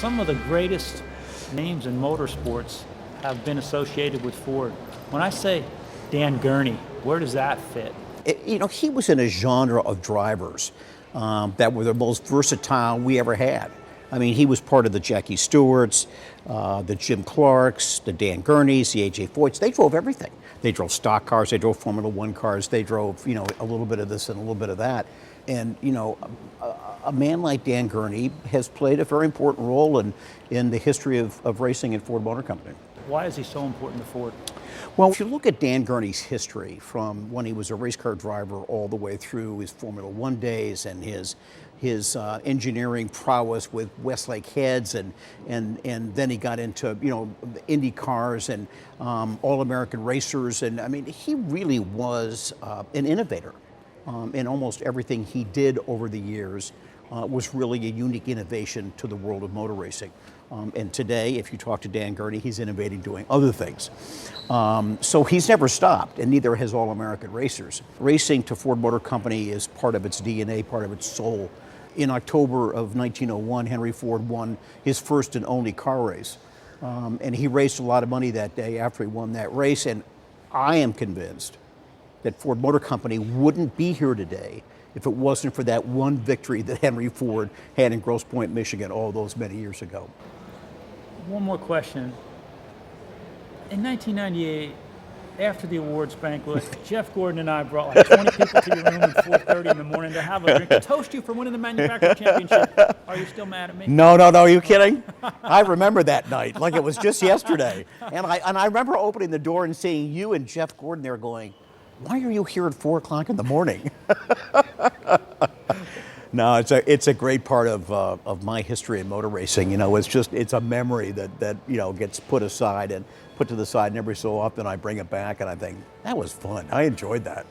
Some of the greatest names in motorsports have been associated with Ford. When I say Dan Gurney, where does that fit? He was in a genre of drivers that were the most versatile we ever had. I mean, he was part of the Jackie Stewarts, the Jim Clarks, the Dan Gurneys, the A.J. Foyts. They drove everything. They drove stock cars, they drove Formula One cars, they drove, a little bit of this and a little bit of that. And, a man like Dan Gurney has played a very important role in the history of racing in Ford Motor Company. Why is he so important to Ford? Well, if you look at Dan Gurney's history from when he was a race car driver all the way through his Formula One days and his engineering prowess with Westlake Heads and then he got into Indy cars and All-American racers, and I mean he really was an innovator in almost everything he did over the years. Was really a unique innovation to the world of motor racing. And today, if you talk to Dan Gurney, he's innovating doing other things. So he's never stopped, and neither has All-American Racers. Racing to Ford Motor Company is part of its DNA, part of its soul. In October of 1901, Henry Ford won his first and only car race. And he raised a lot of money that day after he won that race, and I am convinced that Ford Motor Company wouldn't be here today if it wasn't for that one victory that Henry Ford had in Grosse Pointe, Michigan, all those many years ago. One more question. In 1998, after the awards banquet, Jeff Gordon and I brought like 20 people to your room at 4:30 in the morning to have a drink to toast you for winning the manufacturer championship. Are you still mad at me? No, are you kidding? I remember that night like it was just yesterday. And I remember opening the door and seeing you and Jeff Gordon there going, "Why are you here at 4 o'clock in the morning?" No, it's a great part of my history in motor racing. It's a memory that gets put aside and put to the side, and every so often I bring it back and I think, that was fun. I enjoyed that.